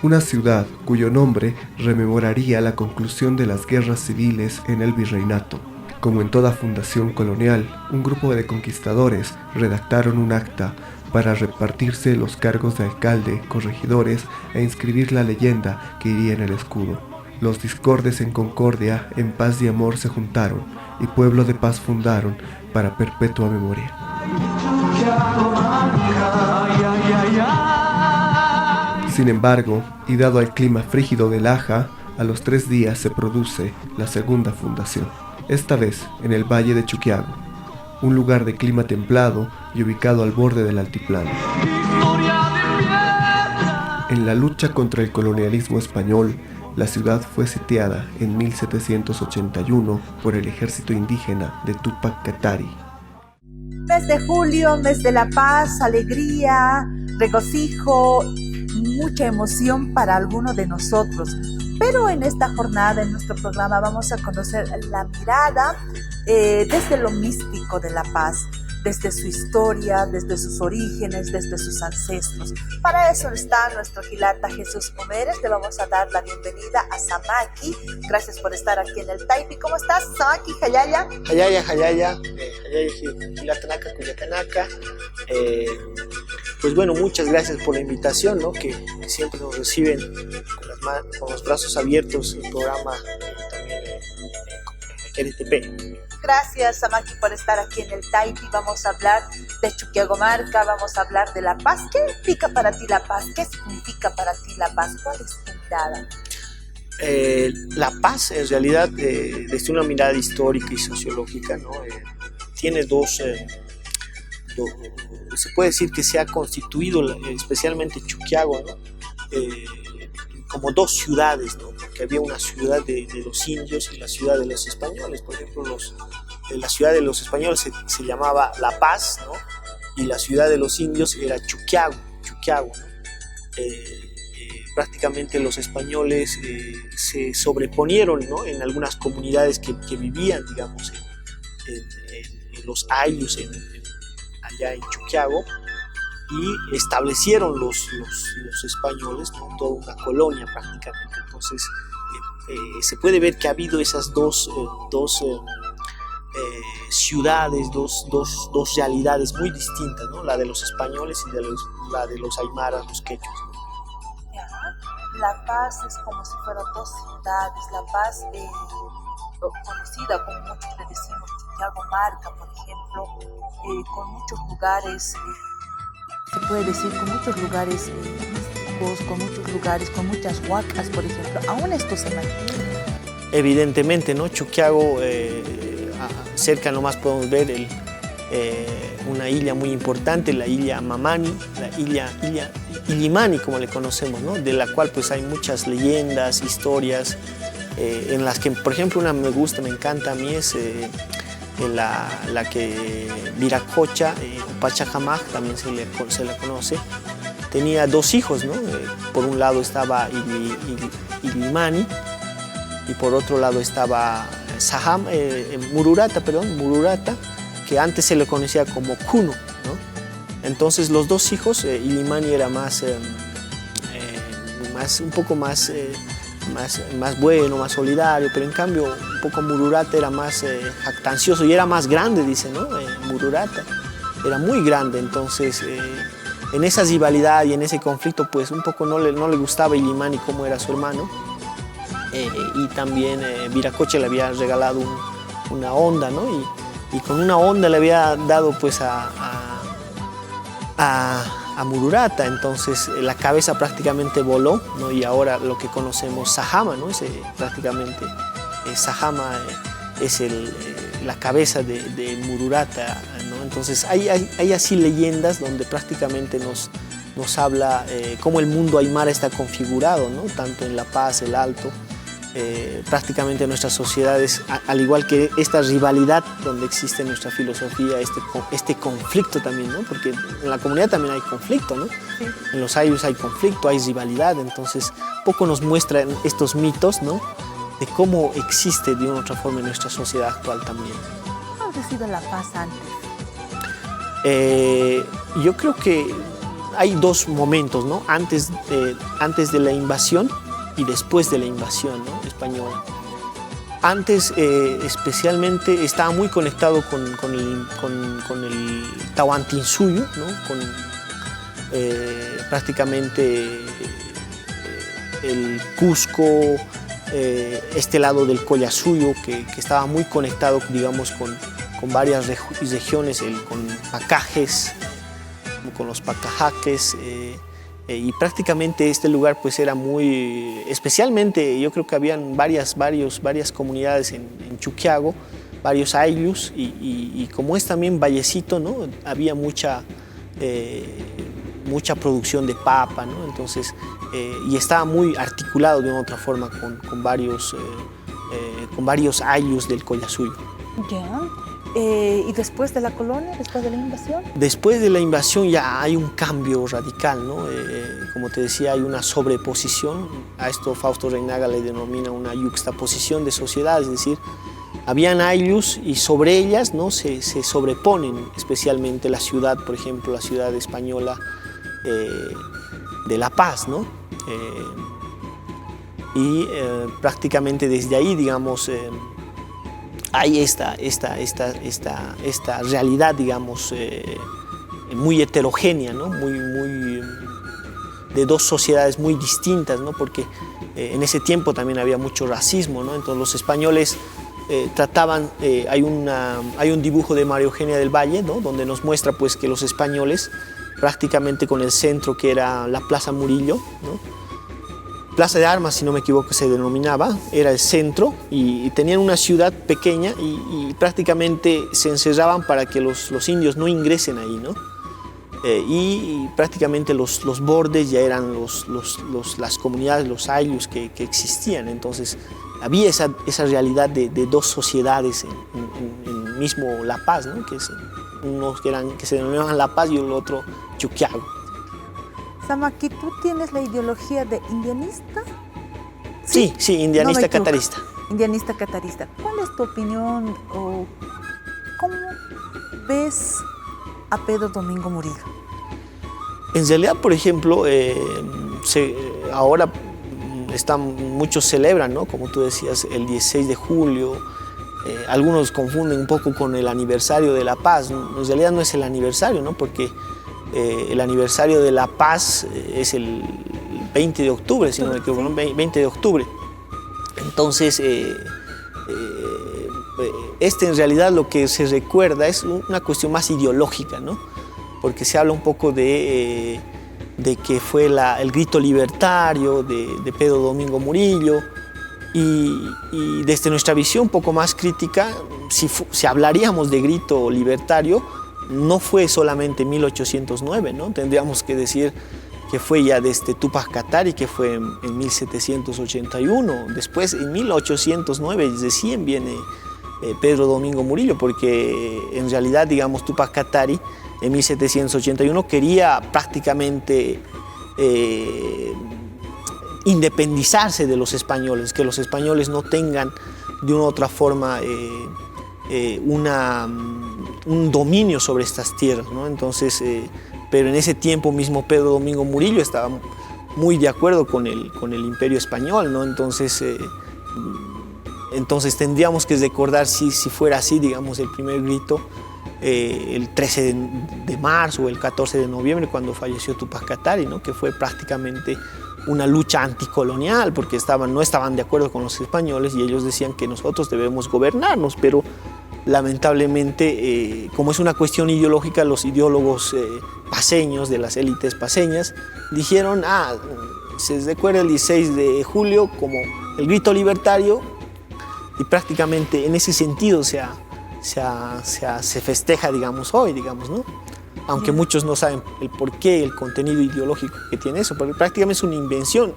una ciudad cuyo nombre rememoraría la conclusión de las guerras civiles en el virreinato. Como en toda fundación colonial, un grupo de conquistadores redactaron un acta para repartirse los cargos de alcalde, corregidores e inscribir la leyenda que iría en el escudo. Los discordes en concordia, en paz y amor se juntaron, y pueblo de paz fundaron para perpetua memoria. Sin embargo, y dado el clima frígido de Laja, a los 3 días se produce la segunda fundación, esta vez en el valle de Chuquiago, un lugar de clima templado y ubicado al borde del altiplano. En la lucha contra el colonialismo español, la ciudad fue sitiada en 1781 por el ejército indígena de Túpac Katari. Mes de julio, mes de la paz, alegría, regocijo, mucha emoción para alguno de nosotros. Pero en esta jornada, en nuestro programa, vamos a conocer la mirada desde lo místico de la paz, desde su historia, desde sus orígenes, desde sus ancestros. Para eso está nuestro Gilata Jesús Homeres. Le vamos a dar la bienvenida a Samaki. Gracias por estar aquí en el Taipi. ¿Cómo estás, Samaki? Hayaya. Hayaya, Gilatanaka, Cuyatanaka. Pues bueno, muchas gracias por la invitación, ¿no? que siempre nos reciben con los brazos abiertos el programa también RTP. Gracias, Samaki, por estar aquí en el Taipi. Vamos a hablar de Chuquiagomarca, vamos a hablar de la paz. ¿Qué implica para ti la paz? ¿Qué significa para ti la paz? ¿Cuál es tu mirada? La paz, en realidad, desde una mirada histórica y sociológica, ¿no? Tiene se puede decir que se ha constituido, especialmente Chuquiago, ¿no? Como dos ciudades, ¿no? Porque había una ciudad de los indios y la ciudad de los españoles. Por ejemplo, la ciudad de los españoles se llamaba La Paz, ¿no? Y la ciudad de los indios era Chuquiago, ¿no? Prácticamente los españoles se sobreponieron, ¿no? En algunas comunidades que vivían, digamos, en los ayllus, allá en Chuquiago, y establecieron los españoles, ¿no? Toda una colonia prácticamente. Entonces se puede ver que ha habido esas dos ciudades, dos realidades muy distintas, ¿no? La de los españoles y la de los aymaras, los quechuas. La Paz es como si fueran dos ciudades. La Paz, conocida como muchos le decimos Chuquiagomarca, por ejemplo, con muchos lugares, se puede decir con muchos lugares místicos, con muchos lugares, con muchas huacas, por ejemplo. Aún esto se mantiene. Evidentemente, ¿no? Chuquiago, cerca nomás podemos ver una isla muy importante, la isla Mamani, la isla Illimani, como le conocemos, ¿no? De la cual pues hay muchas leyendas, historias, en las que, por ejemplo, una me encanta a mí es la que Viracocha, Pachacamac, también se le conoce, tenía dos hijos, ¿no? Por un lado estaba Illimani y por otro lado estaba Mururata, que antes se le conocía como Kuno, ¿no? Entonces los dos hijos, Illimani era un poco más bueno, más solidario, pero en cambio un poco Mururata era más jactancioso y era más grande, dice, ¿no? Mururata era muy grande. Entonces en esa rivalidad y en ese conflicto pues un poco no le gustaba Illimani como era su hermano, y también Viracocha le había regalado una onda, ¿no? Y con una onda le había dado pues a Mururata. Entonces la cabeza prácticamente voló, ¿no? Y ahora lo que conocemos Sajama, ¿no? Prácticamente Sajama es la cabeza de Mururata, ¿no? Entonces hay así leyendas donde prácticamente nos habla cómo el mundo aymara está configurado, ¿no? Tanto en La Paz, el Alto. Prácticamente nuestras sociedades, al igual que esta rivalidad donde existe en nuestra filosofía, este conflicto también, ¿no? Porque en la comunidad también hay conflicto, ¿no? Sí. En los ayllus hay conflicto, hay rivalidad. Entonces poco nos muestran estos mitos, ¿no? De cómo existe de una u otra forma en nuestra sociedad actual también. ¿Cómo ha sido La Paz antes? Yo creo que hay dos momentos, ¿no? Antes de la invasión y después de la invasión, ¿no?, española. Antes, especialmente, estaba muy conectado con el Tahuantinsuyo, ¿no?, con prácticamente el Cusco, este lado del Collasuyo, que estaba muy conectado, digamos, con varias regiones, con Pacajes, con los Pacajaques, y prácticamente este lugar pues era muy, especialmente yo creo que habían varias comunidades en Chuquiago, varios ayllus, y como es también vallecito, ¿no?, había mucha producción de papa, ¿no? Entonces, y estaba muy articulado de una otra forma con varios ayllus del Collasuyo. Ya. ¿Y después de la colonia, después de la invasión? Después de la invasión ya hay un cambio radical, ¿no? Como te decía, hay una sobreposición. A esto Fausto Reinaga le denomina una yuxtaposición de sociedades, es decir, habían ayllus y sobre ellas, ¿no?, se sobreponen, especialmente la ciudad, por ejemplo, la ciudad española de La Paz, ¿no? Prácticamente desde ahí, digamos, hay esta realidad, digamos, muy heterogénea, ¿no?, muy de dos sociedades muy distintas, ¿no?, porque en ese tiempo también había mucho racismo, ¿no? Entonces los españoles trataban, hay un dibujo de María Eugenia del Valle, ¿no?, donde nos muestra pues que los españoles, prácticamente con el centro que era la Plaza Murillo, ¿no?, Plaza de Armas, si no me equivoco, se denominaba, era el centro, y tenían una ciudad pequeña y prácticamente se encerraban para que los indios no ingresen ahí, ¿no? Y prácticamente los bordes ya eran las comunidades, los ayllus que existían. Entonces había esa realidad de dos sociedades en mismo La Paz, ¿no?, unos que se denominaban La Paz y el otro Chuquiago. Samaki, ¿tú tienes la ideología de indianista? Sí, indianista, no catarista. Indianista catarista. ¿Cuál es tu opinión o cómo ves a Pedro Domingo Murillo? En realidad, por ejemplo, ahora muchos celebran, ¿no?, como tú decías, el 16 de julio. Algunos confunden un poco con el aniversario de La Paz. En realidad no es el aniversario, ¿no?, porque el aniversario de La Paz es el 20 de octubre, si no me equivoco, ¿no? 20 de octubre. Entonces, en realidad lo que se recuerda es una cuestión más ideológica, ¿no?, porque se habla un poco de que fue el grito libertario de Pedro Domingo Murillo, y desde nuestra visión un poco más crítica, si hablaríamos de grito libertario, no fue solamente 1809, ¿no? Tendríamos que decir que fue ya desde Túpac Katari, que fue en 1781. Después, en 1809, recién viene Pedro Domingo Murillo, porque en realidad, digamos, Túpac Katari en 1781 quería prácticamente independizarse de los españoles, que los españoles no tengan de una u otra forma un dominio sobre estas tierras, ¿no? Entonces, pero en ese tiempo mismo Pedro Domingo Murillo estaba muy de acuerdo con el Imperio Español, ¿no? Entonces tendríamos que recordar, si fuera así, digamos, el primer grito, el 13 de marzo o el 14 de noviembre, cuando falleció Túpac Katari, ¿no?, que fue prácticamente una lucha anticolonial, porque no estaban de acuerdo con los españoles y ellos decían que nosotros debemos gobernarnos, pero lamentablemente, como es una cuestión ideológica, los ideólogos paceños, de las élites paceñas, dijeron, se recuerda el 16 de julio como el grito libertario, y prácticamente en ese sentido se festeja, digamos, hoy, digamos, ¿no? Aunque muchos no saben el porqué, el contenido ideológico que tiene eso, porque prácticamente es una invención.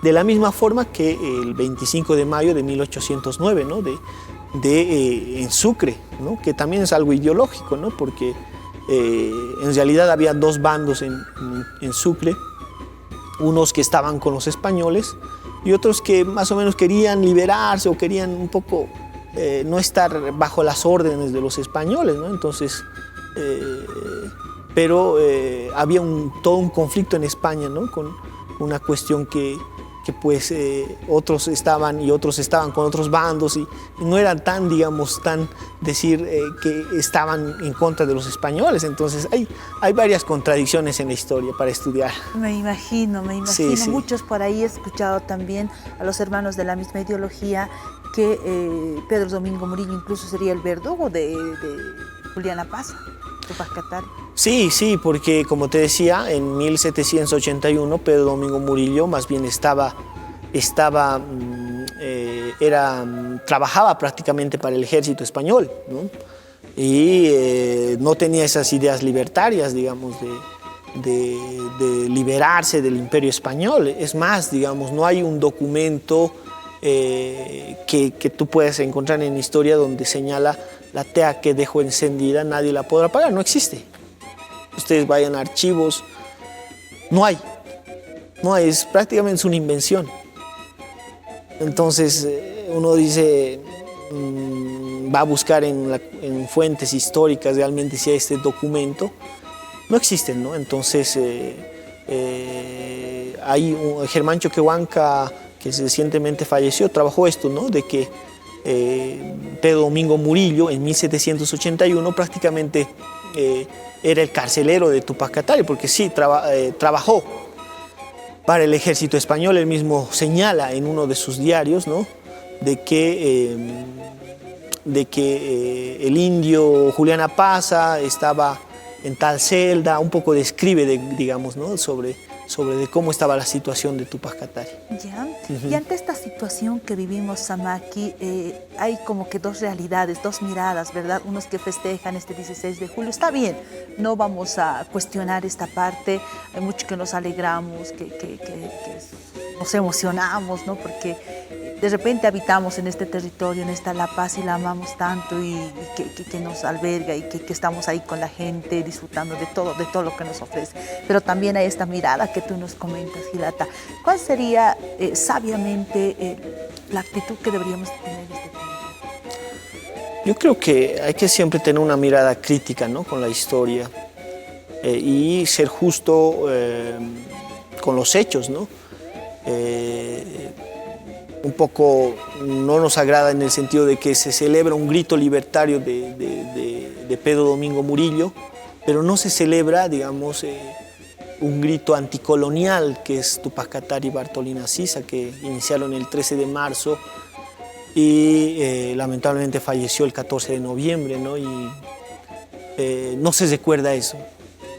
De la misma forma que el 25 de mayo de 1809, ¿no?, en Sucre, ¿no?, que también es algo ideológico, ¿no?, porque en realidad había dos bandos en Sucre, unos que estaban con los españoles y otros que más o menos querían liberarse o querían un poco no estar bajo las órdenes de los españoles, ¿no? Entonces pero había todo un conflicto en España, ¿no? Con una cuestión que pues otros estaban con otros bandos y no eran tan, digamos, decir que estaban en contra de los españoles. Entonces hay varias contradicciones en la historia para estudiar. Me imagino. Sí, sí. Muchos por ahí he escuchado también a los hermanos de la misma ideología que Pedro Domingo Murillo incluso sería el verdugo de Juliana Paz, Túpac Katari. Sí, porque como te decía, en 1781 Pedro Domingo Murillo más bien trabajaba prácticamente para el ejército español, ¿no? Y no tenía esas ideas libertarias, digamos, de liberarse del imperio español. Es más, digamos, no hay un documento que tú puedas encontrar en historia donde señala la tea que dejó encendida, nadie la podrá apagar, no existe. Ustedes vayan a archivos, no hay, es prácticamente una invención. Entonces uno dice, va a buscar en fuentes históricas realmente si hay este documento, no existen, ¿no? Entonces hay Germán Choquehuanca, que recientemente falleció, trabajó esto, ¿no? De que Pedro Domingo Murillo en 1781 prácticamente era el carcelero de Túpac Katari, porque sí, trabajó para el ejército español. Él mismo señala en uno de sus diarios, ¿no? de que el indio Juliana Paza estaba en tal celda, un poco describe, digamos, ¿no? sobre de cómo estaba la situación de Túpac Katari. Ya. Y ante esta situación que vivimos, Samaki, hay como que dos realidades, dos miradas, ¿verdad? Unos que festejan este 16 de julio. Está bien, no vamos a cuestionar esta parte. Hay muchos que nos alegramos, que nos emocionamos, ¿no? Porque de repente habitamos en este territorio, en esta La Paz, y la amamos tanto y que nos alberga y que estamos ahí con la gente disfrutando de todo lo que nos ofrece. Pero también hay esta mirada que tú nos comentas, Gilata. ¿Cuál sería sabiamente la actitud que deberíamos tener en este tiempo? Yo creo que hay que siempre tener una mirada crítica, ¿no? Con la historia y ser justo con los hechos, ¿no? Un poco no nos agrada en el sentido de que se celebra un grito libertario de Pedro Domingo Murillo, pero no se celebra, digamos, un grito anticolonial que es Túpac Katari y Bartolina Sisa, que iniciaron el 13 de marzo y lamentablemente falleció el 14 de noviembre, ¿no? Y no se recuerda eso.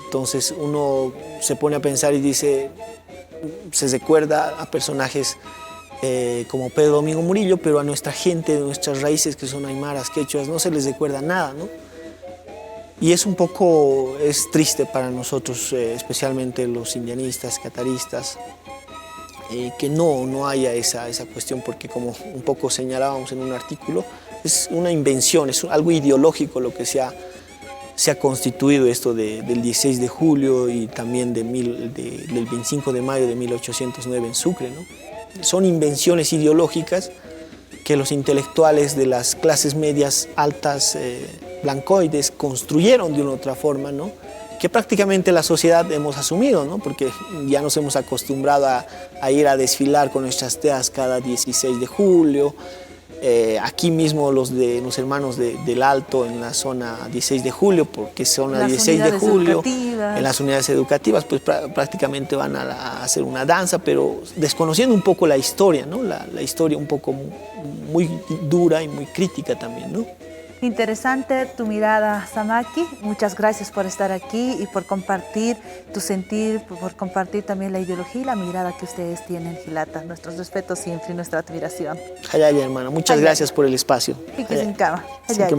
Entonces uno se pone a pensar y dice, se recuerda a personajes como Pedro Domingo Murillo, pero a nuestra gente, de nuestras raíces que son aymaras, quechuas, no se les recuerda nada, ¿no? Y es triste para nosotros, especialmente los indianistas, cataristas, que no haya esa cuestión, porque como un poco señalábamos en un artículo, es una invención, es algo ideológico lo que se ha constituido esto del 16 de julio y también del 25 de mayo de 1809 en Sucre, ¿no? Son invenciones ideológicas que los intelectuales de las clases medias altas blancoides construyeron de una u otra forma, ¿no? Que prácticamente la sociedad hemos asumido, ¿no? Porque ya nos hemos acostumbrado a ir a desfilar con nuestras teas cada 16 de julio. Aquí mismo los hermanos del Alto en la zona 16 de julio, porque son la 16 de julio, en las unidades educativas, pues prácticamente van a hacer una danza, pero desconociendo un poco la historia, ¿no? La historia un poco muy dura y muy crítica también, ¿no? Interesante tu mirada, Samaki. Muchas gracias por estar aquí y por compartir tu sentir, por compartir también la ideología y la mirada que ustedes tienen, Gilata. Nuestros respetos siempre y nuestra admiración. Hayaya, hermana. Muchas gracias por el espacio. Pique sin cama. Sin que